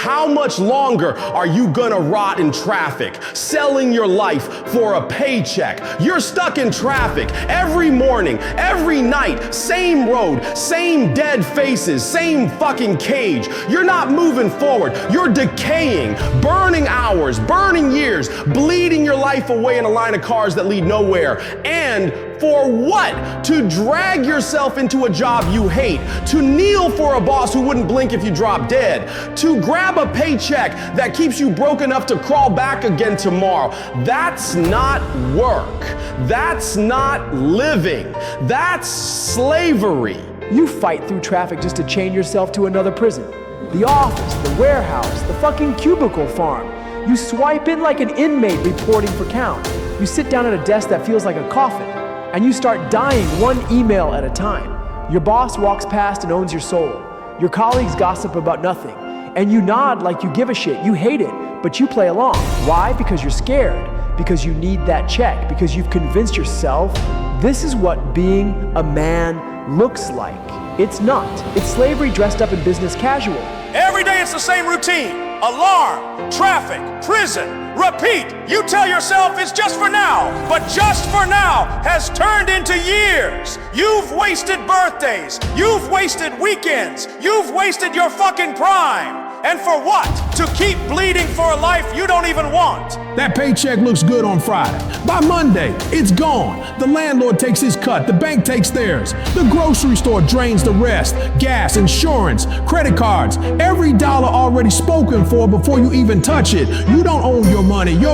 How much longer are you gonna rot in traffic, selling your life for a paycheck? You're stuck in traffic every morning, every night, same road, same dead faces, same fucking cage. You're not moving forward. You're decaying, burning hours, burning years, bleeding your life away in a line of cars that lead nowhere. And for what? To drag yourself into a job you hate, to kneel for a boss who wouldn't blink if you dropped dead, to grab a paycheck that keeps you broke enough to crawl back again tomorrow. That's not work. That's not living. That's slavery. You fight through traffic just to chain yourself to another prison. The office, the warehouse, the fucking cubicle farm. You swipe in like an inmate reporting for count. You sit down at a desk that feels like a coffin, and you start dying one email at a time. Your boss walks past and owns your soul. Your colleagues gossip about nothing, and you nod like you give a shit. You hate it, but you play along. Why? Because you're scared. Because you need that check. Because you've convinced yourself this is what being a man looks like. It's not. It's slavery dressed up in business casual. Every day it's the same routine. Alarm, traffic, prison, repeat. You tell yourself it's just for now, but just for now has turned into years. You've wasted birthdays. You've wasted weekends. You've wasted your fucking prime. And for what? To keep bleeding for a life you don't even want. That paycheck looks good on Friday. By Monday, it's gone. The landlord takes his cut. The bank takes theirs. The grocery store drains the rest. Gas, insurance, credit cards. Every dollar already spoken for before you even touch it. You don't own your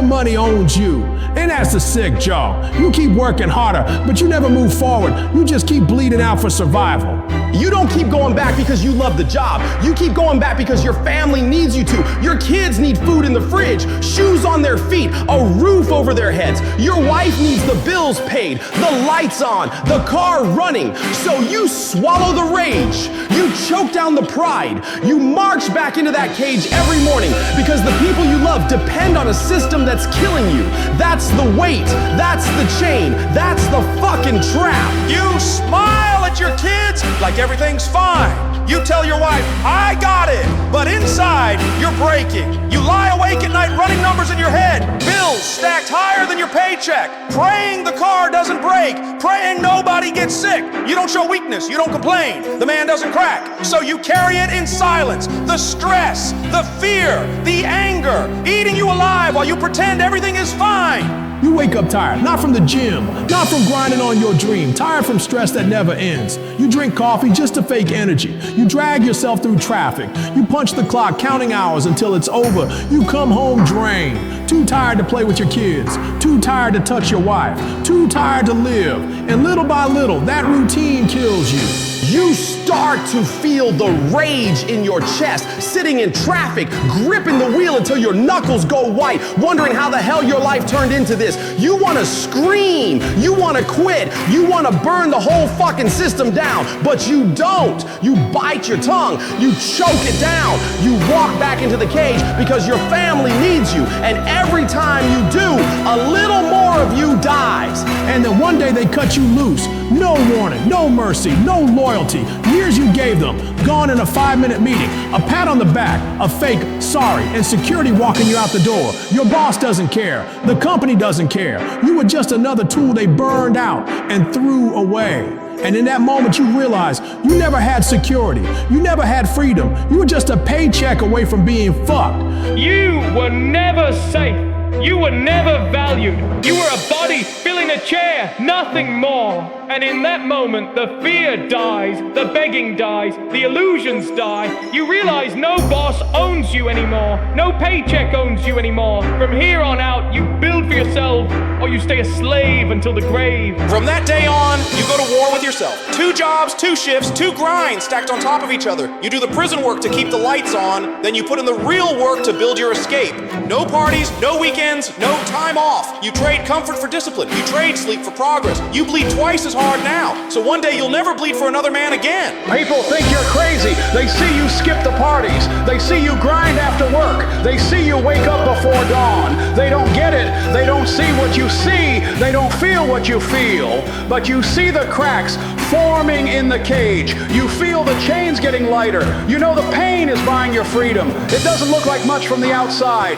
money owns you. And that's the sick job. You keep working harder, but you never move forward. You just keep bleeding out for survival. You don't keep going back because you love the job. You keep going back because your family needs you to. Your kids need food in the fridge, shoes on their feet, a roof over their heads. Your wife needs the bills paid, the lights on, the car running. So you swallow the rage. You choke down the pride. You march back into that cage every morning because the people you love depend on a system that's killing you. That's the weight. That's the chain. That's the fucking trap. You smile at your kids like everything's fine. You tell your wife, I got it, but inside, you're breaking. You lie awake at night running numbers in your head, bills stacked higher than your paycheck, praying the car doesn't break, praying nobody gets sick. You don't show weakness, you don't complain, the man doesn't crack, so you carry it in silence. The stress, the fear, the anger, eating you alive while you pretend everything is fine. You wake up tired, not from the gym, not from grinding on your dream, tired from stress that never ends. You drink coffee just to fake energy. You drag yourself through traffic. You punch the clock, counting hours until it's over. You come home drained, too tired to play with your kids, too tired to touch your wife, too tired to live. And little by little, that routine kills you. You start to feel the rage in your chest, sitting in traffic, gripping the wheel until your knuckles go white, wondering how the hell your life turned into this. You want to scream, you want to quit, you want to burn the whole fucking system down, but you don't. You bite your tongue, you choke it down, you walk back into the cage because your family needs you, and every time you do, a little more of you dies. And then one day they cut you loose. No warning, no mercy, no loyalty. Years you gave them, gone in a 5-minute meeting. A pat on the back, a fake sorry, and security walking you out the door. Your boss doesn't care. The company doesn't care. You were just another tool they burned out and threw away. And in that moment you realize you never had security. You never had freedom. You were just a paycheck away from being fucked. You were never safe. You were never valued. You were a body filling a chair, nothing more. And in that moment, the fear dies, the begging dies, the illusions die. You realize no boss owns you anymore. No paycheck owns you anymore. From here on out, you build for yourself, or you stay a slave until the grave. From that day on, you go to war with yourself. 2 jobs, 2 shifts, 2 grinds stacked on top of each other. You do the prison work to keep the lights on, then you put in the real work to build your escape. No parties, no weekends, no time off. You trade comfort for discipline. You trade sleep for progress. You bleed twice as hard now, so one day you'll never bleed for another man again. People think you're crazy. They see you skip the parties. They see you grind after work. They see you wake up before dawn. They don't get it. They don't see what you see. They don't feel what you feel. But you see the cracks forming in the cage. You feel the chains getting lighter. You know the pain is buying your freedom. It doesn't look like much from the outside,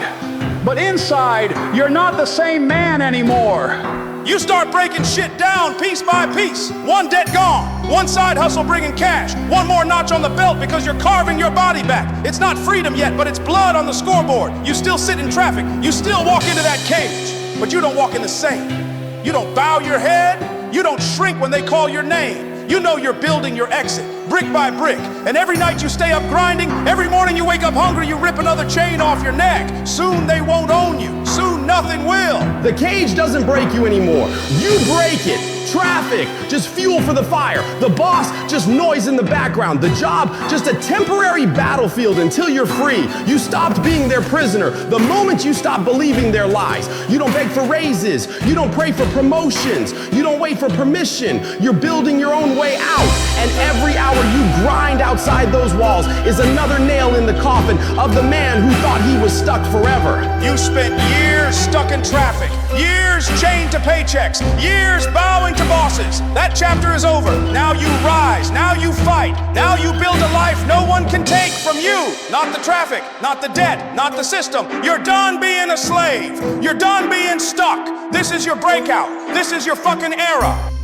but inside, you're not the same man anymore. You start breaking shit down piece by piece. One debt gone, one side hustle bringing cash, one more notch on the belt because you're carving your body back. It's not freedom yet, but it's blood on the scoreboard. You still sit in traffic. You still walk into that cage, but you don't walk in the same. You don't bow your head. You don't shrink when they call your name. You know you're building your exit, brick by brick. And every night you stay up grinding. Every morning you wake up hungry, you rip another chain off your neck. Soon they won't own you. Soon nothing will. The cage doesn't break you anymore. You break it. Traffic, just fuel for the fire. The boss, just noise in the background. The job, just a temporary battlefield until you're free. You stopped being their prisoner the moment you stop believing their lies. You don't beg for raises. You don't pray for promotions. You don't wait for permission. You're building your own way out. And every hour you grind outside those walls is another nail in the coffin of the man who thought he was stuck forever. You spent years stuck in traffic, years chained to paychecks, years bowing to bosses. That chapter is over. Now you rise. Now you fight. Now you build a life no one can take from you. Not the traffic, not the debt, not the system. You're done being a slave. You're done being stuck. This is your breakout. This is your fucking era.